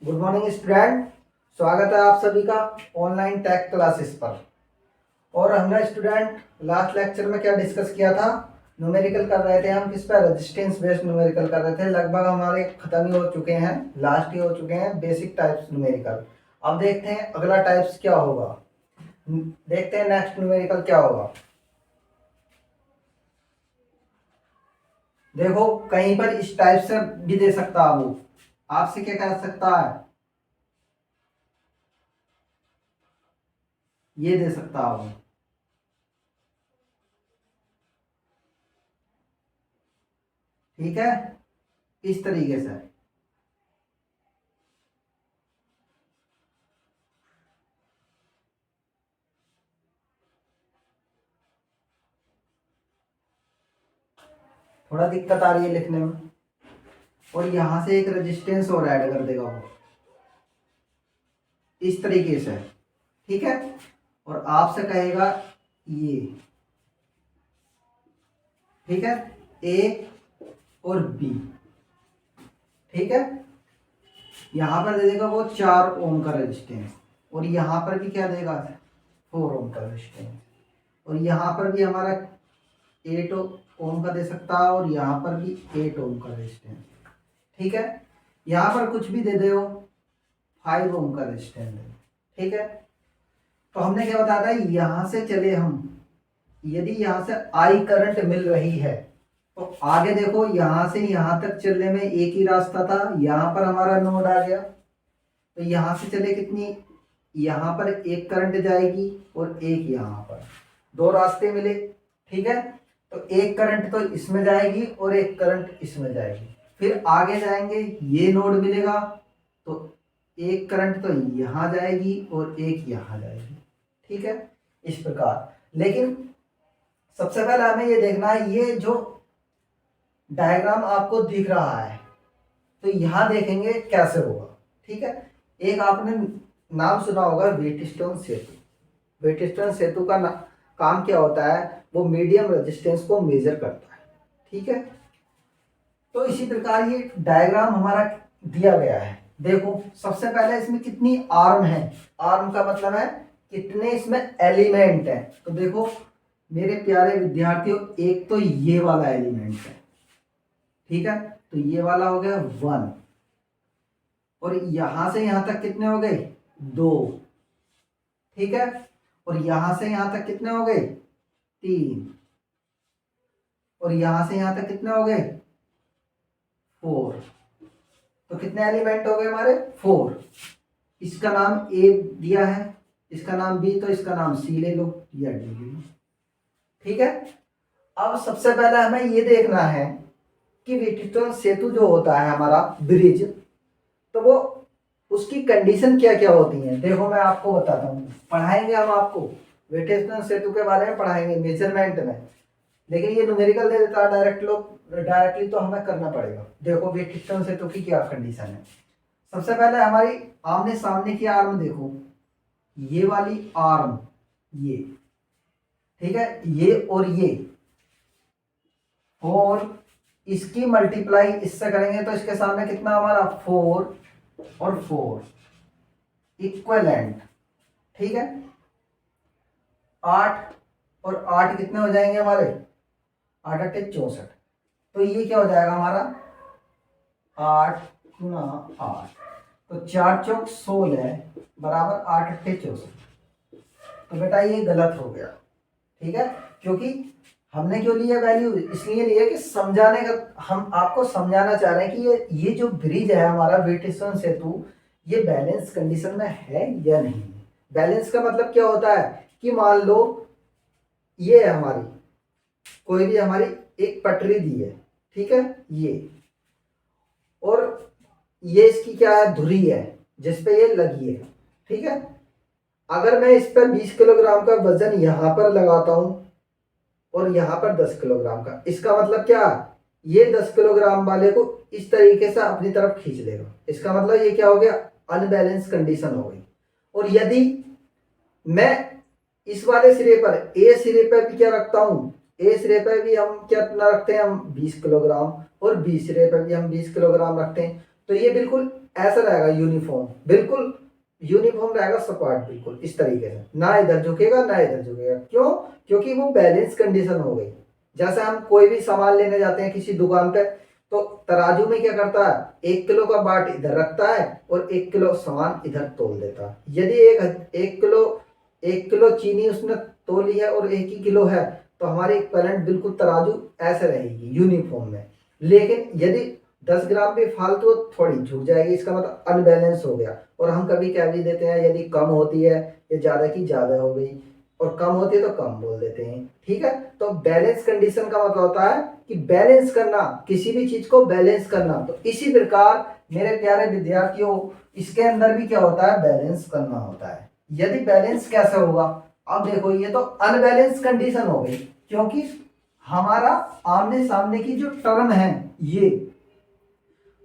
Good morning student. स्वागत है आप सभी का ऑनलाइन टेक क्लासेस पर। और हमने स्टूडेंट लास्ट लेक्चर में क्या डिस्कस किया था? न्यूमेरिकल कर रहे थे हम, किस पर? रेजिस्टेंस बेस्ड न्यूमेरिकल कर रहे थे। लगभग हमारे खत्म ही हो चुके हैं, लास्ट ही हो चुके हैं बेसिक टाइप्स न्यूमेरिकल। अब देखते हैं अगला टाइप्स क्या होगा। देखते हैं नेक्स्ट न्यूमेरिकल क्या होगा। देखो कहीं पर इस टाइप से भी दे सकता है वो, आपसे क्या कर सकता है, ये दे सकता है वो। ठीक है, इस तरीके से। थोड़ा दिक्कत आ रही है लिखने में। और यहां से एक रेजिस्टेंस और ऐड कर देगा वो, इस तरीके से। ठीक है, और आपसे कहेगा ये, ठीक है, ए और बी। ठीक है, यहां पर दे देगा वो 4 ओम का रेजिस्टेंस, और यहां पर भी क्या देगा, 4 ओम का रेजिस्टेंस। और यहां पर भी हमारा 8 ओम का दे सकता है, और यहां पर भी 8 ओम का रेजिस्टेंस। ठीक है, यहां पर कुछ भी दे दे हो, 5 ओम का रेजिस्टेंस है। ठीक है, तो हमने क्या बताया था, यहां से चले हम, यदि यहां से आई करंट मिल रही है तो आगे देखो, यहां से यहां तक चलने में एक ही रास्ता था, यहां पर हमारा नोड आ गया, तो यहां से चले कितनी, यहां पर एक करंट जाएगी और एक यहां पर, 2 रास्ते मिले। ठीक है, तो एक करंट तो इसमें जाएगी और एक करंट इसमें जाएगी। फिर आगे जाएंगे, ये नोड मिलेगा, तो एक करंट तो यहां जाएगी और एक यहां जाएगी। ठीक है, इस प्रकार। लेकिन सबसे पहले हमें ये देखना है, ये जो डायग्राम आपको दिख रहा है, तो यहां देखेंगे कैसे होगा। ठीक है, एक आपने नाम सुना होगा, व्हीटस्टोन सेतु। व्हीटस्टोन सेतु का काम क्या होता है, वो मीडियम रेजिस्टेंस को मेजर करता है। ठीक है, तो इसी प्रकार ये डायग्राम हमारा दिया गया है। देखो सबसे पहले इसमें कितनी आर्म है, आर्म का मतलब है कितने इसमें एलिमेंट है। तो देखो मेरे प्यारे विद्यार्थियों, एक तो ये वाला एलिमेंट है। ठीक है, तो ये वाला हो गया 1, और यहां से यहां तक कितने हो गए, 2। ठीक है, और यहां से यहां तक कितने हो गए, 3, और यहां से यहां तक कितने हो गए, 4। तो कितने एलिमेंट हो गए हमारे, 4। इसका नाम ए दिया है, इसका नाम बी, तो इसका नाम सी ले लो या डी ले लो। ठीक है, अब सबसे पहले हमें ये देखना है कि व्हीटस्टोन सेतु जो होता है हमारा ब्रिज, तो वो उसकी कंडीशन क्या क्या होती है। देखो मैं आपको बताता हूँ, पढ़ाएंगे हम आपको व्हीटस्टोन सेतु के बारे में, पढ़ाएंगे मेजरमेंट में। लेकिन ये न्यूमेरिकल दे देता है डायरेक्टली, तो हमें करना पड़ेगा। देखो व्हीटस्टोन सेतु की क्या कंडीशन है। सबसे पहले हमारी आमने सामने की आर्म देखो, ये वाली आर्म, ये, ठीक है, ये और ये, और इसकी मल्टीप्लाई इससे करेंगे तो इसके सामने कितना हमारा, 4 और 4 इक्वलेंट। ठीक है, 8 और 8 कितने हो जाएंगे हमारे, 8 8 64। तो ये क्या हो जाएगा हमारा, 8 गुना 8, तो 4 चौक 16 बराबर 8 8 64। तो बेटा ये गलत हो गया। ठीक है, क्योंकि हमने क्यों लिया वैल्यू, इसलिए लिया कि समझाने का, हम आपको समझाना चाह रहे हैं कि ये जो ब्रिज है हमारा व्हीटस्टोन सेतु, ये बैलेंस कंडीशन में है या नहीं। बैलेंस का मतलब क्या होता है कि मान लो ये है हमारी, कोई भी हमारी एक पटरी दी है, ठीक है, ये, और ये इसकी क्या है, धुरी है जिसपे ये लगी है। ठीक है, अगर मैं इस पर 20 किलोग्राम का वजन यहां पर लगाता हूं और यहां पर 10 किलोग्राम का, इसका मतलब क्या, ये 10 किलोग्राम वाले को इस तरीके से अपनी तरफ खींच लेगा। इसका मतलब ये क्या हो गया, अनबैलेंस कंडीशन हो गई। और यदि मैं इस वाले सिरे पर, ए सिरे पर भी क्या रखता हूं, ए सिरे पर भी हम क्या रखते हैं, हम 20 किलोग्राम, और बी सिरे पर भी हम 20 किलोग्राम रखते हैं, तो ये बिल्कुल ऐसा रहेगा, यूनिफॉर्म, बिल्कुल यूनिफॉर्म रहेगा, सपाट बिल्कुल इस तरीके से, ना इधर झुकेगा ना इधर झुकेगा। क्यों? क्योंकि वो बैलेंस कंडीशन हो गई। जैसे हम कोई भी सामान लेने जाते हैं किसी दुकान पे, तो तराजू में क्या करता है, 1 किलो का बाट इधर रखता है और 1 किलो सामान इधर तोल देता है। यदि एक किलो चीनी उसने तोली है और 1 ही किलो है, तो हमारी इक्विवेलेंट बिल्कुल तराजू ऐसे रहेगी यूनिफॉर्म में। लेकिन यदि 10 ग्राम भी फालतू थोड़ी झुक जाएगी, इसका मतलब अनबैलेंस हो गया। और हम कभी कह भी देते हैं, यदि कम होती है या ज्यादा की ज्यादा हो गई, और कम होती है तो कम बोल देते हैं। ठीक है, तो बैलेंस कंडीशन का मतलब होता है कि बैलेंस करना, किसी भी चीज को बैलेंस करना। तो इसी प्रकार मेरे प्यारे विद्यार्थियों, इसके अंदर भी क्या होता है, बैलेंस करना होता है। यदि बैलेंस कैसे होगा, अब देखो ये तो अनबैलेंस कंडीशन हो गई, क्योंकि हमारा आमने सामने की जो टर्म है, ये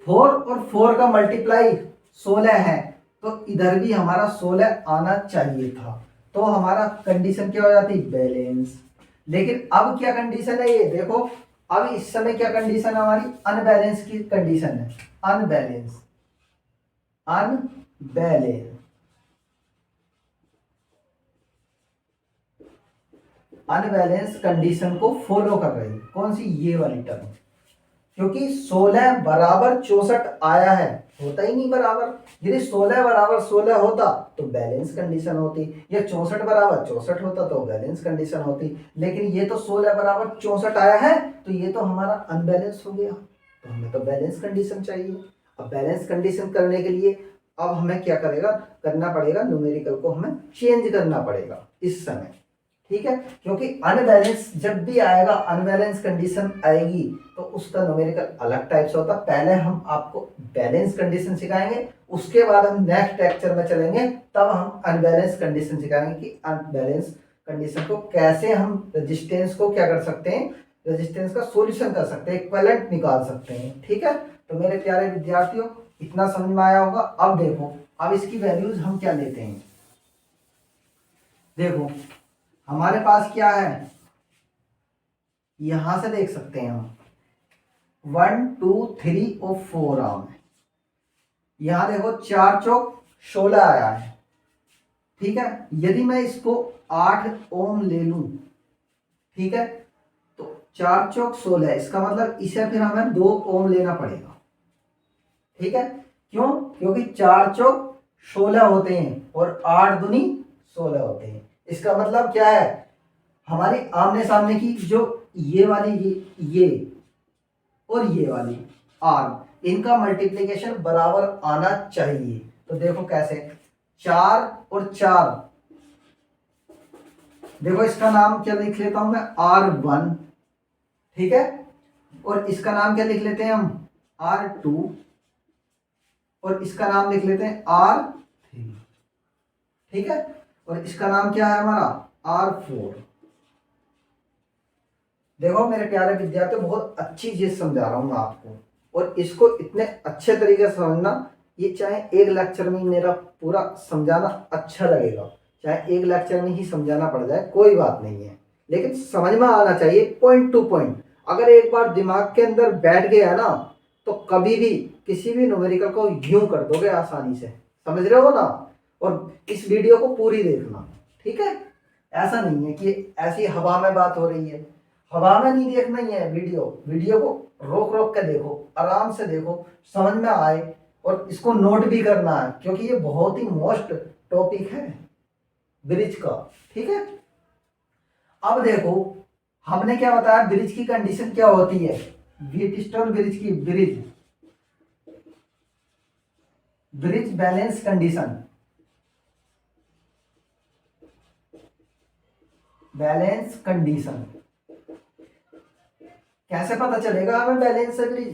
4 और 4 का मल्टीप्लाई 16 है, तो इधर भी हमारा 16 आना चाहिए था, तो हमारा कंडीशन क्या हो जाती, बैलेंस। लेकिन अब क्या कंडीशन है, ये देखो, अब इस समय क्या कंडीशन है हमारी, अनबैलेंस की कंडीशन है, अनबैलेंस, अनबैलेंस, अनबैलेंस कंडीशन को फॉलो कर रही, कौन सी, ये वाली टर्म। क्योंकि 16 बराबर 64 आया है, होता ही नहीं बराबर। यदि 16 बराबर 16 होता तो बैलेंस कंडीशन होती, या 64 बराबर 64 होता तो बैलेंस कंडीशन होती। लेकिन ये तो 16 बराबर 64 आया है, तो ये तो हमारा अनबैलेंस हो गया, तो हमें तो बैलेंस कंडीशन चाहिए। अब बैलेंस कंडीशन करने के लिए अब हमें क्या करना पड़ेगा, न्यूमेरिकल को हमें चेंज करना पड़ेगा इस समय। ठीक है, क्योंकि अनबैलेंस जब भी आएगा, अनबैलेंस कंडीशन आएगी, तो उसका न्यूमेरिकल अलग टाइप से होता है। पहले हम आपको बैलेंस कंडीशन सिखाएंगे, उसके बाद हम नेक्स्ट लेक्चर में चलेंगे, तब हम अनबैलेंस कंडीशन सिखाएंगे कि अनबैलेंस कंडीशन को कैसे हम रेजिस्टेंस को क्या कर सकते हैं, रेजिस्टेंस का सॉल्यूशन कर सकते हैं, इक्विवेलेंट निकाल सकते हैं। ठीक है, तो मेरे प्यारे विद्यार्थियों, इतना समझ में आया होगा। अब देखो, अब इसकी वैल्यूज हम क्या लेते हैं, देखो हमारे पास क्या है, यहां से देख सकते हैं हम 1 2 3 और 4 आम है। यहां देखो 4 चौक 16 आया है। ठीक है, यदि मैं इसको 8 ओम ले लूं, ठीक है, तो 4 चौक 16, इसका मतलब इसे फिर हमें 2 ओम लेना पड़ेगा। ठीक है, क्यों? क्योंकि 4 चौक 16 होते हैं और 8 दूनी 16 होते हैं। इसका मतलब क्या है, हमारी आमने सामने की जो ये वाली ये और ये वाली आर्म, इनका मल्टीप्लिकेशन बराबर आना चाहिए। तो देखो कैसे, 4 और 4, देखो इसका नाम क्या लिख लेता हूं मैं, R1। ठीक है, और इसका नाम क्या लिख लेते हैं हम, R2, और इसका नाम लिख लेते हैं R3। ठीक है, और इसका नाम क्या है हमारा, R4। देखो मेरे प्यारे विद्यार्थी, बहुत अच्छी चीज समझा रहा हूं मैं आपको, और इसको इतने अच्छे तरीके से समझना, ये चाहे एक लेक्चर में मेरा पूरा समझाना अच्छा लगेगा, चाहे एक लेक्चर में ही समझाना पड़ जाए, कोई बात नहीं है, लेकिन समझ में आना चाहिए पॉइंट टू पॉइंट। अगर एक बार दिमाग के अंदर बैठ गया ना, तो कभी भी किसी भी न्यूमेरिकल को यूं कर दोगे आसानी से, समझ रहे हो ना। और इस वीडियो को पूरी देखना, ठीक है, ऐसा नहीं है कि ऐसी हवा में बात हो रही है, हवा में नहीं देखना ही है। वीडियो को रोक रोक के देखो, आराम से देखो, समझ में आए, और इसको नोट भी करना है, क्योंकि ये बहुत ही मोस्ट टॉपिक है ब्रिज का। ठीक है, अब देखो हमने क्या बताया, ब्रिज की कंडीशन क्या होती है, व्हीटस्टोन ब्रिज की, bridge balance condition, balance condition कैसे पता चलेगा हमें बैलेंस है ब्रिज,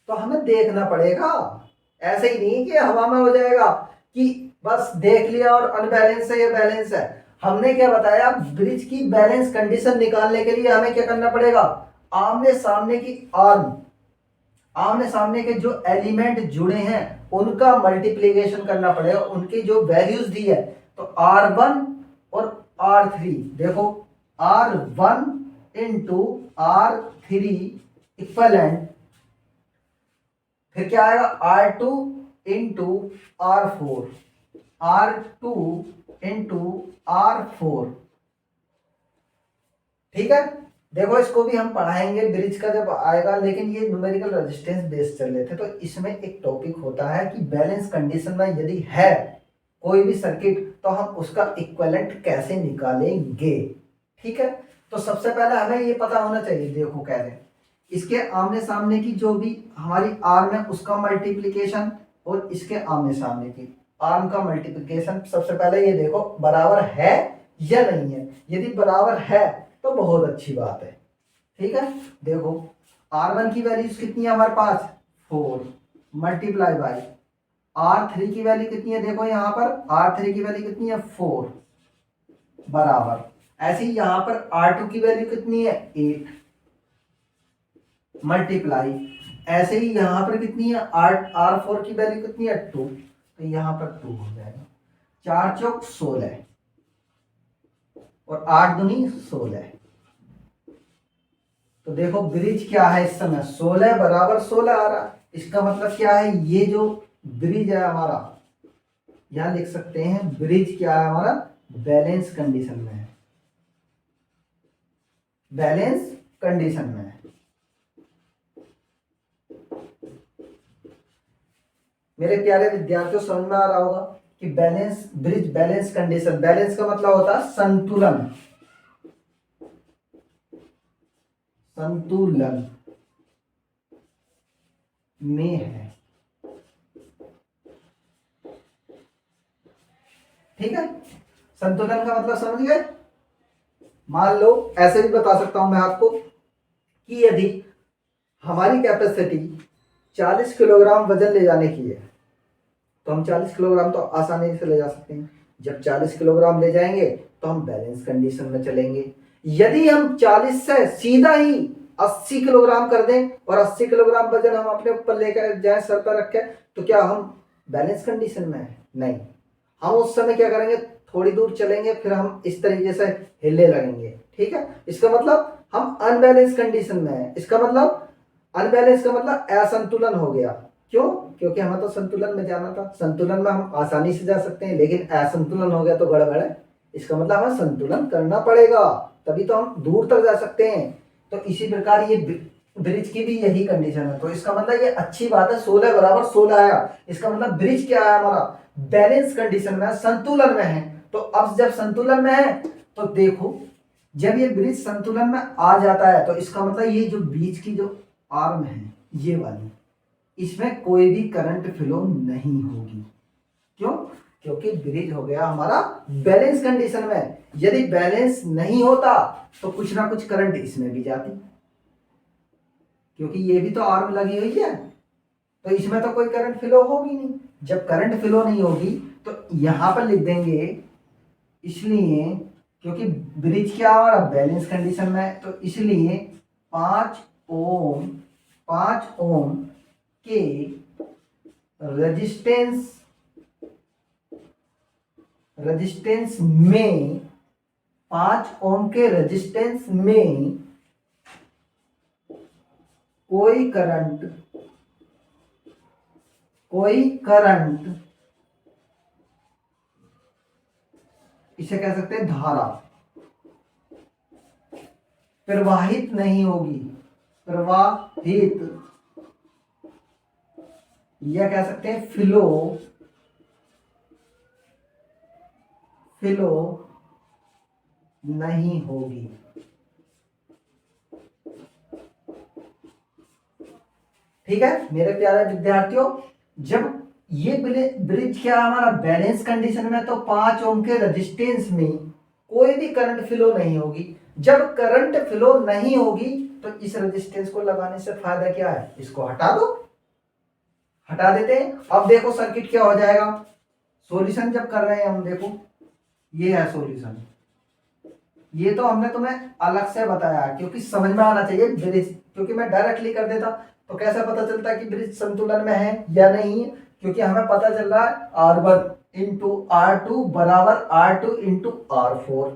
तो हमें देखना पड़ेगा। ऐसे ही नहीं कि हवा में हो जाएगा कि बस देख लिया और अनबैलेंस है या बैलेंस है। हमने क्या बताया, ब्रिज की बैलेंस कंडीशन निकालने के लिए हमें क्या करना पड़ेगा, आमने सामने की आर्म, आमने सामने के जो एलिमेंट जुड़े हैं उनका मल्टीप्लीकेशन करना पड़ेगा, उनकी जो वैल्यूज दी है। तो R1 और R3, देखो R1 इंटू R3 इक्वलेंट फिर क्या आएगा R2 into R4, R2 into R4। ठीक है, देखो इसको भी हम पढ़ाएंगे ब्रिज का जब आएगा, लेकिन ये न्यूमेरिकल रेजिस्टेंस बेस्ड चल रहे थे। तो इसमें एक टॉपिक होता है कि बैलेंस कंडीशन में यदि है कोई भी सर्किट तो हम उसका इक्विवेलेंट कैसे निकालेंगे। ठीक है, तो सबसे पहले हमें ये पता होना चाहिए, देखो कह रहे हैं इसके आमने सामने की जो भी हमारी आर्म है उसका मल्टीप्लिकेशन और इसके आमने सामने की आर्म का मल्टीप्लिकेशन सबसे पहले ये देखो बराबर है या नहीं है। यदि बराबर है तो बहुत अच्छी बात है। ठीक है, देखो R1 की वैल्यूज कितनी है हमारे पास 4 मल्टीप्लाई बाई R3 की वैल्यू कितनी है, देखो यहाँ पर R3 की वैल्यू कितनी है 4 बराबर, ऐसे ही यहाँ पर R2 की वैल्यू कितनी है 8 मल्टीप्लाई, ऐसे ही यहाँ पर कितनी है R4 की वैल्यू कितनी है 2, तो यहाँ पर 2 हो जाएगा। 4 चौक 16 और 8 दूनी 16। तो देखो ब्रिज क्या है इस समय 16 बराबर 16 आ रहा। इसका मतलब क्या है, ये जो ब्रिज है हमारा, यहां लिख सकते हैं ब्रिज क्या है हमारा बैलेंस कंडीशन में है, बैलेंस कंडीशन में है। मेरे प्यारे विद्यार्थियों समझ में आ रहा होगा कि balance bridge balance condition, balance का मतलब होता है संतुलन, संतुलन में है। ठीक है, संतुलन का मतलब समझ गए। मान लो ऐसे भी बता सकता हूं मैं आपको कि यदि हमारी कैपेसिटी 40 किलोग्राम वजन ले जाने की है तो हम 40 किलोग्राम तो आसानी से ले जा सकते हैं। जब 40 किलोग्राम ले जाएंगे तो हम बैलेंस कंडीशन में चलेंगे। यदि हम 40 से सीधा ही 80 किलोग्राम कर दें और 80 किलोग्राम वजन हम अपने ऊपर लेकर जाए, सर पर रख के, तो क्या हम बैलेंस कंडीशन में है? नहीं। हम उस समय क्या करेंगे, थोड़ी दूर चलेंगे फिर हम इस तरीके से हिलने लगेंगे। ठीक है, इसका मतलब हम अनबैलेंस कंडीशन में है। इसका मतलब अनबैलेंस का मतलब असंतुलन हो गया। क्यों? क्योंकि हमें तो संतुलन में जाना था। संतुलन में हम आसानी से जा सकते हैं, लेकिन असंतुलन हो गया तो गड़बड़ है। इसका मतलब हमें संतुलन करना पड़ेगा, तभी तो हम दूर तक जा सकते हैं। तो इसी प्रकार ये ब्रिज की भी यही कंडीशन है। तो इसका मतलब ये अच्छी बात है, 16 बराबर 16 आया। इसका मतलब ब्रिज क्या है हमारा, बैलेंस कंडीशन में, संतुलन में है। तो अब जब संतुलन में है तो देखो, जब ये ब्रिज संतुलन में आ जाता है तो इसका मतलब ये जो बीच की जो आर्म है ये वाली, इसमें कोई भी करंट फ्लो नहीं होगी। क्यों? क्योंकि ब्रिज हो गया हमारा बैलेंस कंडीशन में। यदि बैलेंस नहीं होता तो कुछ ना कुछ करंट इसमें भी जाती, क्योंकि ये भी तो आर्म लगी हुई है, तो इसमें तो कोई करंट फ्लो होगी नहीं। जब करंट फ्लो नहीं होगी तो यहां पर लिख देंगे, इसलिए क्योंकि ब्रिज क्या हमारा बैलेंस कंडीशन में है, तो इसलिए 5 ओम के रेजिस्टेंस में, 5 ओम के रेजिस्टेंस में कोई करंट इसे कह सकते हैं धारा प्रवाहित नहीं होगी। प्रवाहित या कह सकते हैं फ्लो नहीं होगी। ठीक है मेरे प्यारे विद्यार्थियों, जब ये ब्रिज क्या हमारा बैलेंस कंडीशन में, तो 5 ओम के रेजिस्टेंस में कोई भी करंट फ्लो नहीं होगी। जब करंट फ्लो नहीं होगी तो इस रेजिस्टेंस को लगाने से फायदा क्या है, इसको हटा दो, हटा देते हैं। अब देखो सर्किट क्या हो जाएगा। सॉल्यूशन जब कर रहे हैं हम, देखो ये है सॉल्यूशन। ये तो हमने तुम्हें अलग से बताया क्योंकि समझ में आना चाहिए ब्रिज, क्योंकि मैं डायरेक्टली कर देता तो कैसे पता चलता कि ब्रिज संतुलन में है या नहीं है, क्योंकि हमें पता चल रहा है R1 इंटू R2 बराबर R2 इंटू R4।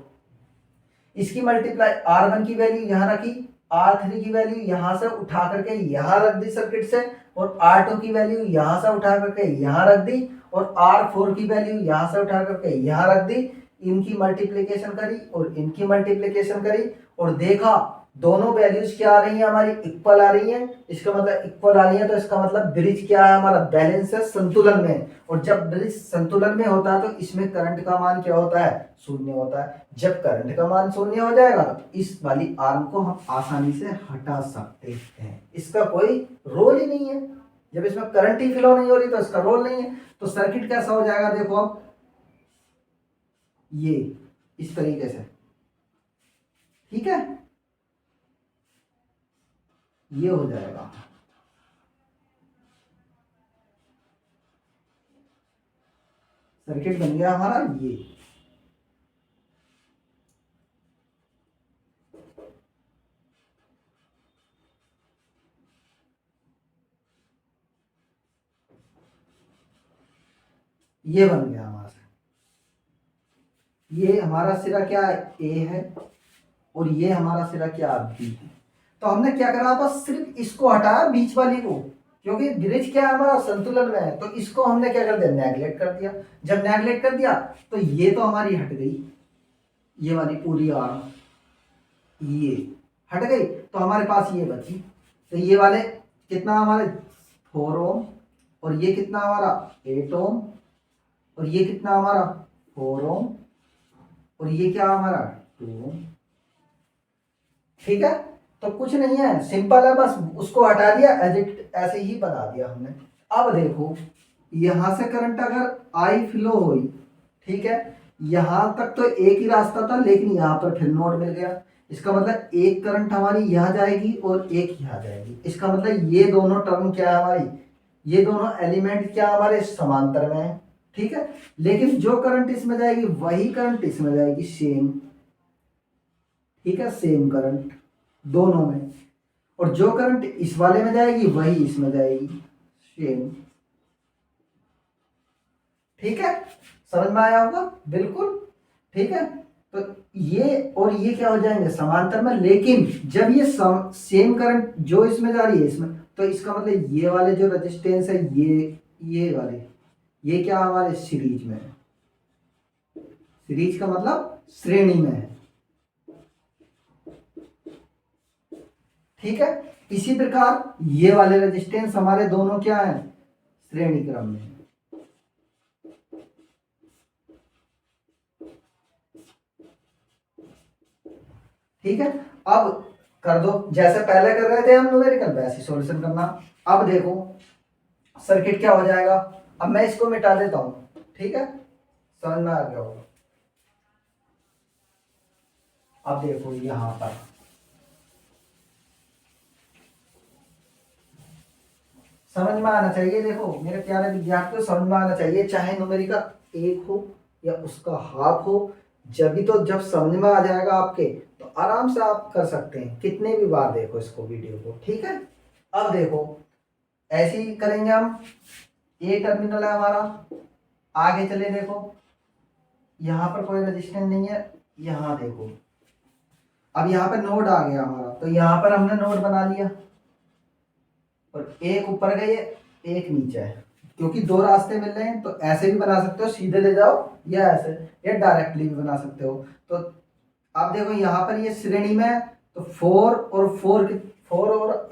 इसकी मल्टीप्लाई R1 की वैल्यू यहां रखी R3 की वैल्यू यहां से उठा करके यहां रख दी सर्किट से, और R2 की वैल्यू यहां से उठा करके यहां रख दी, और R4 की वैल्यू यहां से उठा करके यहां रख दी। इनकी मल्टीप्लिकेशन करी और इनकी मल्टीप्लिकेशन करी, और देखा दोनों वैल्यूज क्या आ रही है हमारी, इक्वल आ रही है। इसका मतलब इक्वल आ रही है, तो इसका मतलब ब्रिज क्या है हमारा, बैलेंस है, संतुलन में। और जब ब्रिज संतुलन में होता है तो इसमें करंट का मान क्या होता है, शून्य होता है। जब करंट का मान शून्य हो जाएगा तो इस वाली आर्म को हम आसानी से हटा सकते हैं, इसका कोई रोल ही नहीं है। जब इसमें करंट ही फ्लो नहीं हो रही तो इसका रोल नहीं है। तो सर्किट कैसा हो जाएगा, देखो अब ये इस तरीके से, ठीक है, ये हो जाएगा। सर्किट बन गया हमारा ये बन गया हमारा। ये हमारा सिरा क्या है, ए है, और ये हमारा सिरा क्या है, बी है। तो हमने क्या करा, बस सिर्फ इसको हटाया बीच वाली को, क्योंकि ब्रिज क्या है हमारा, संतुलन में है। तो इसको हमने क्या कर दिया, नेगलेक्ट कर दिया। जब नेगलेक्ट कर दिया तो ये तो हमारी हट गई, ये वाली पूरी आर्म ये हट गई, तो हमारे पास ये बची। तो ये वाले कितना हमारे 4 ओम, और ये कितना हमारा 8 ओम, और ये कितना हमारा 4 ओम, और ये क्या हमारा 2 ओम। ठीक है, तो कुछ नहीं है, सिंपल है, बस उसको हटा दिया, एज इट ऐसे ही बना दिया हमने। अब देखो यहां से करंट अगर आई फ्लो हुई, ठीक है, यहां तक तो एक ही रास्ता था, लेकिन यहां पर फिर नोड मिल गया। इसका मतलब एक करंट हमारी यहां जाएगी और एक यहां जाएगी। इसका मतलब ये दोनों टर्म क्या है हमारी, ये दोनों एलिमेंट क्या हमारे समांतर में है, ठीक है। लेकिन जो करंट इसमें जाएगी वही करंट इसमें जाएगी, सेम, ठीक है, सेम करंट दोनों में। और जो करंट इस वाले में जाएगी वही इसमें जाएगी, सेम। ठीक है, समझ में आया होगा, बिल्कुल ठीक है। तो ये और ये क्या हो जाएंगे, समांतर में। लेकिन जब ये सेम करंट जो इसमें जा रही है इसमें, तो इसका मतलब ये वाले जो रेजिस्टेंस है, ये वाले, ये क्या हमारे सीरीज में है। सीरीज का मतलब श्रेणी में है, ठीक है। इसी प्रकार ये वाले रेजिस्टेंस हमारे दोनों क्या है, श्रेणी क्रम में है। ठीक है, अब कर दो जैसे पहले कर रहे थे हम न्यूमेरिकल, वैसे सॉल्यूशन करना। अब देखो सर्किट क्या हो जाएगा, अब मैं इसको मिटा देता हूं, ठीक है, समझ में आ गया होगा। अब देखो यहां पर समझ में आना चाहिए, देखो मेरे प्यारे विद्यार्थियों, समझ में आना चाहिए, चाहे न्यूमेरिकल 1 हो या उसका हाफ हो। जब भी तो जब समझ में आ जाएगा आपके, तो आराम से आप कर सकते हैं, कितने भी बार देखो इसको, वीडियो को, ठीक है। अब देखो ऐसे ही करेंगे हम। ए टर्मिनल है हमारा, आगे चले देखो, यहाँ पर कोई रेजिस्टेंस नहीं है। यहाँ देखो अब यहाँ पर नोड आ गया हमारा, तो यहाँ पर हमने नोड बना लिया, और एक ऊपर गई है, एक नीचे है। क्योंकि दो रास्ते मिल रहे हैं, तो ऐसे भी बना सकते हो, सीधे ले जाओ, या ऐसे, या डायरेक्टली भी बना सकते हो। तो आप देखो यहाँ पर ये श्रेणी में है, तो 4 और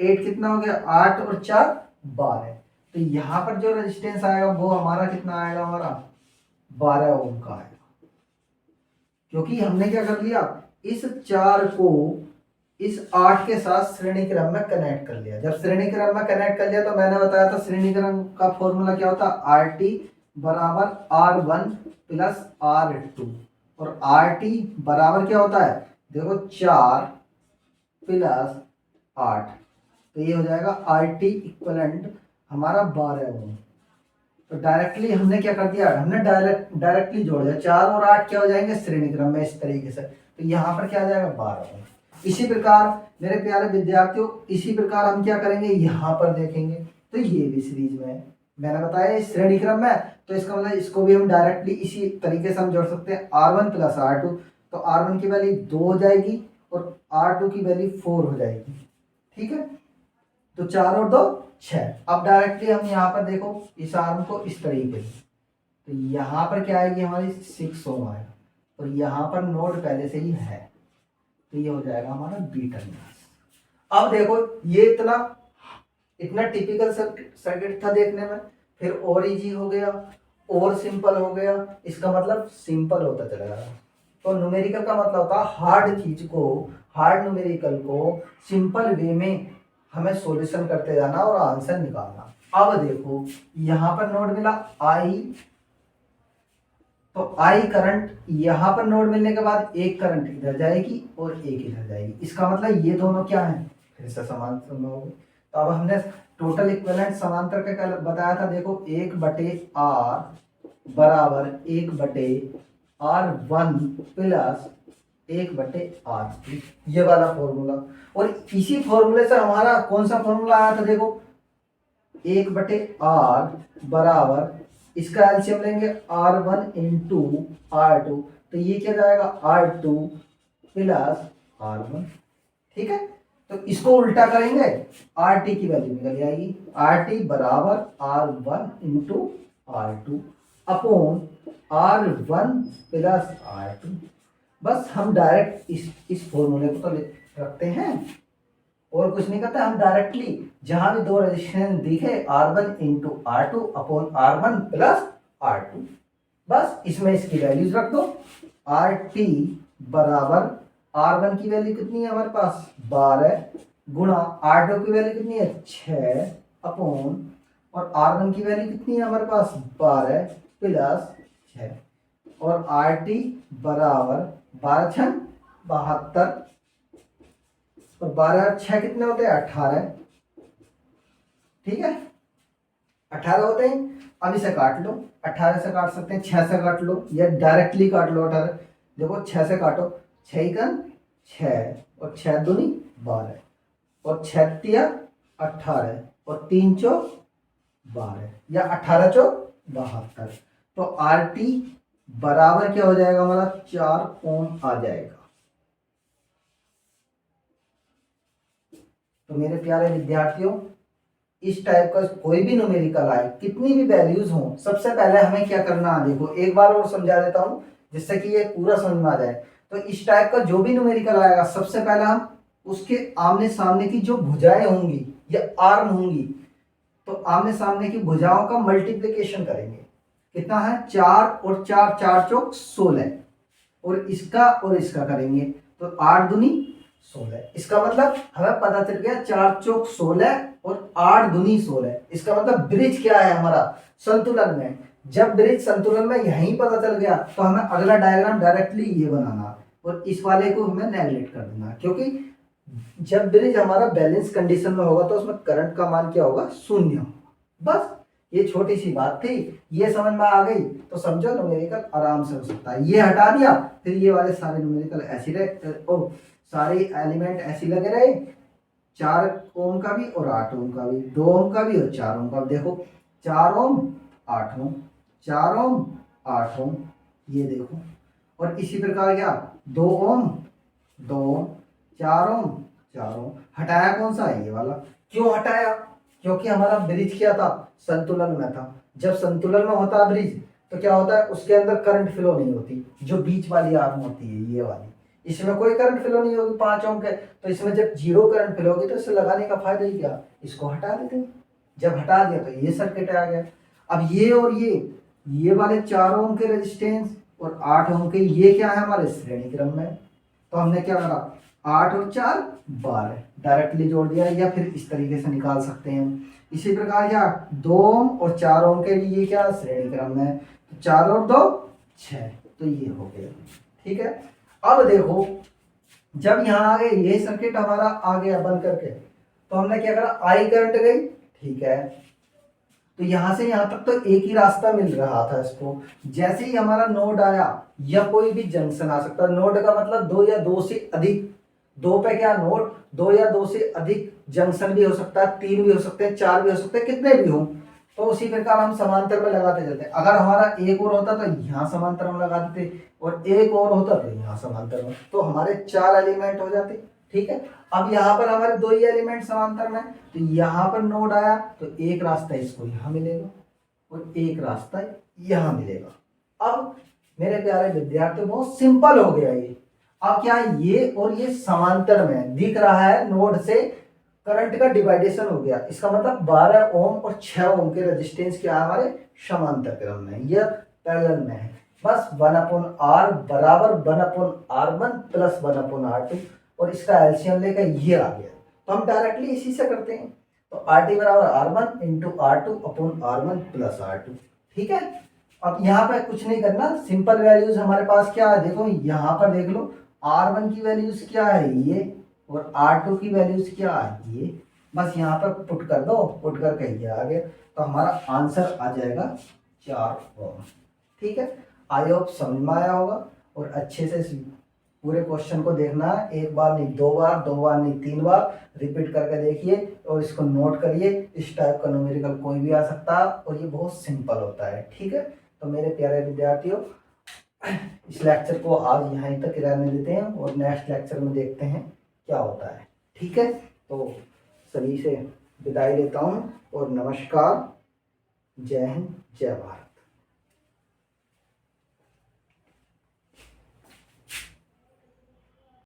8 कितना हो गया, 8 और 4 12। तो यहाँ पर जो रेजिस्टेंस आएगा वो हमारा कितना आएगा, हमारा 12 ओम का आएगा। क्योंकि हमने क्या कर लिया, इस 4 को इस 8 के साथ श्रेणी क्रम में कनेक्ट कर लिया। जब श्रेणी क्रम में कनेक्ट कर लिया, तो मैंने बताया था श्रेणी क्रम का फॉर्मूला क्या होता है, आर टी बराबर R1 प्लस R2। और आर टी बराबर क्या होता है, देखो 4 प्लस 8, तो ये हो जाएगा आर टी इक्वलेंट हमारा 12 ओम। तो डायरेक्टली हमने क्या कर दिया, हमने डायरेक्टली जोड़ दिया, 4 और 8 क्या हो जाएंगे, श्रेणी क्रम में, इस तरीके से। तो यहाँ पर क्या आ जाएगा, 12 ओम। इसी प्रकार मेरे प्यारे विद्यार्थियों, इसी प्रकार हम क्या करेंगे, यहाँ पर देखेंगे, तो ये भी सीरीज में है, मैंने बताया इस श्रेणी क्रम में। तो इसका मतलब इसको भी हम डायरेक्टली इसी तरीके से हम जोड़ सकते हैं, R1 प्लस R2। तो R1 की वैल्यू 2 हो जाएगी, और R2 की वैल्यू 4 हो जाएगी। ठीक है, तो 4 और 2 6। अब डायरेक्टली हम यहाँ पर देखो इस आर्म को इस तरीके से, तो यहाँ पर क्या आएगी हमारी 6 ओम आएगा, और यहाँ पर नोड पहले से ही है, तो ये हो जाएगा हमारा बी टर्मिनल। अब देखो ये इतना टिपिकल सर्किट था देखने में, फिर और इजी हो गया और सिंपल हो गया। इसका मतलब सिंपल होता चला गया। तो न्यूमेरिकल का मतलब होता है हार्ड चीज को, हार्ड न्यूमेरिकल को सिंपल वे में हमें सॉल्यूशन करते जाना और आंसर निकालना। अब देखो यहाँ पर नोड मिला आई, तो आई करंट यहाँ पर नोड मिलने के बाद एक करंट इधर जाएगी और एक इधर जाएगी। इसका मतलब ये दोनों क्या है, फिर से समांतर में होंगे। तो अब हमने टोटल इक्विवेलेंट समांतर का क्या बताया था, देखो 1/r बराबर 1/r1 प्लस 1/r2, ये वाला फॉर्मूला। और इसी फॉर्मूले से हमारा कौन सा फॉर्मूला आया था, देखो 1/r बराबर, इसका एलसीएम लेंगे R1 इंटू R2, तो ये क्या जाएगा R2 प्लस R1। ठीक है, तो इसको उल्टा करेंगे RT की वैल्यू निकल जाएगी, RT बराबर R1 into R2 upon R1 plus R2। बस हम डायरेक्ट इस फॉर्मूले को तो रखते हैं और कुछ नहीं करता, हम डायरेक्टली जहां भी दो रेजिस्टेंस दिखे R1 into R2 upon R1 plus R2, बस इसमें इसकी वैल्यूज रख दो। RT बराबर R1 की वैल्यू कितनी है हमारे पास 12 गुणा R2 की वैल्यू कितनी है 6 अपॉन, और R1 की वैल्यू कितनी है हमारे पास 12 प्लस 6, और RT बराबर 12 6 72, और 12 और 6 कितने होते हैं 18। ठीक है, 18 होते हैं। अब इसे काट लो, 18 से काट सकते हैं, 6 से काट लो या डायरेक्टली काट लो 18। देखो 6 से काटो, 6 कन 6 और 6 दूनी 12 और 6 तिया 18 और 3 चौक 12 या 18 चौक 72। तो RT बराबर क्या हो जाएगा हमारा 4 ओम आ जाएगा। तो मेरे प्यारे विद्यार्थियों, इस टाइप का कोई भी न्यूमेरिकल आए, कितनी भी वैल्यूज हो, सबसे पहले हमें क्या करना है, देखो एक बार और समझा देता हूं जिससे कि ये पूरा समझ में आ जाए। तो इस टाइप का जो भी न्यूमेरिकल आएगा, सबसे पहले हम उसके आमने सामने की जो भुजाएं होंगी या आर्म होंगी, तो आमने सामने की भुजाओं का मल्टीप्लीकेशन करेंगे। कितना है 4 और 4 4 चौक 16, और इसका करेंगे तो 8 दूनी 16। इसका मतलब हमें पता चल गया 4 चौक 16 और 8 दूनी 16। इसका मतलब ब्रिज क्या है हमारा संतुलन में। जब ब्रिज संतुलन में यहीं पता चल गया तो हमें अगला डायग्राम डायरेक्टली ये बनाना और इस वाले को हमें नेगलेक्ट कर देना, क्योंकि जब ब्रिज हमारा बैलेंस कंडीशन में होगा तो उसमें करंट का मान क्या होगा 0 होगा। बस ये छोटी सी बात थी, ये समझ में आ गई तो समझो न्यूमेरिकल आराम से हो सकता है। ये हटा दिया, फिर ये वाले सारे न्यूमेरिकल ऐसे रहे, सारे एलिमेंट ऐसे लगे रहे, 4 ओम का भी और 8 ओम का भी, 2 ओम का भी और 4 ओम का भी। देखो 4 ओम 8 ओम, 4 ओम 8 ओम, ये देखो। और इसी प्रकार क्या 2 ओम 2 ओम, 4 ओम 4 ओम। हटाया कौन सा है ये वाला, क्यों हटाया, क्योंकि हमारा ब्रिज क्या था संतुलन में था। जब संतुलन में होता है ब्रिज तो क्या होता है उसके अंदर करंट फ्लो नहीं होती, जो बीच वाली आर्म होती है ये वाली, इसमें कोई करंट फ्लो नहीं होगी 5 ओम के। तो इसमें जब 0 करंट फ्लो होगी तो इसे लगाने का फायदा ही क्या, इसको हटा देते हैं। जब हटा दिया तो ये सर्किट आ गया। अब ये और ये वाले 4 ओम के रेजिस्टेंस और 8 ओम के ये क्या है हमारे श्रेणी क्रम में। तो हमने क्या करा 8 और 4 12 डायरेक्टली जोड़ दिया, या फिर इस तरीके से निकाल सकते हैं। इसी प्रकार क्या 2 ओम और 4 ओम के लिए क्या श्रेणी क्रम में, तो 4 और 2 6, तो ये हो गया। ठीक है, अब देखो जब यहाँ आ गए ये सर्किट हमारा आ गया बंद करके, तो हमने क्या करा आई करंट गई। ठीक है, तो यहां से यहां तक तो एक ही रास्ता मिल रहा था इसको। जैसे ही हमारा नोड आया या कोई भी जंक्शन आ सकता है, नोड का मतलब 2 या 2 से अधिक, 2 पे क्या नोड, 2 या 2 से अधिक जंक्शन भी हो सकता है, 3 भी हो सकते हैं, 4 भी हो सकते हैं, कितने भी हो। तो उसी प्रकार हम समांतर में लगाते जाते हैं। अगर हमारा एक और होता तो यहाँ समांतर में लगा देते, और एक और होता तो यहाँ समांतर में, तो हमारे 4 एलिमेंट हो जाते। ठीक है। अब यहाँ पर हमारे दो ही एलिमेंट समांतर में, तो यहाँ पर नोड आया तो एक रास्ता इसको यहाँ मिलेगा और एक रास्ता यहाँ मिलेगा। अब मेरे प्यारे विद्यार्थियों बहुत सिंपल हो गया ये। अब क्या है, ये और ये समांतर में दिख रहा है, नोड से करंट का डिवाइडेशन हो गया। इसका मतलब 12 ओम और 6 ओम के रेजिस्टेंस क्या है हमारे समांतर क्रम में, यह पैरेलल में है। बस 1/r बराबर 1/r1 प्लस 1/r2 और इसका एलसीएम लेकर ये आ गया। तो हम डायरेक्टली इसी से करते हैं। तो RT बराबर R1 into R2 upon R1 plus R2। ठीक है। अब यहाँ पे कुछ नहीं करना, सिंपल वैल्यूज हमारे पास क्या है, देखो यहाँ पर देख लो, R1 की वैल्यूज क्या है ये और R2 की वैल्यूज क्या है ये। बस यहाँ पर पुट कर दो, पुट करके ये आ गया। तो हमारा आंसर आ जाएगा 4 ओम। ठीक है। आई होप समझ में आया होगा। और अच्छे से पूरे क्वेश्चन को देखना है, एक बार नहीं दो बार, दो बार नहीं 3 बार रिपीट करके देखिए और इसको नोट करिए। इस टाइप का न्यूमेरिकल कोई भी आ सकता है और ये बहुत सिंपल होता है। ठीक है। तो मेरे प्यारे विद्यार्थियों, इस लेक्चर को आज यहीं तक रहने देते हैं और नेक्स्ट लेक्चर में देखते हैं क्या होता है। ठीक है। तो सभी से विदाई लेता हूँ और नमस्कार, जय हिंद, जय भारत।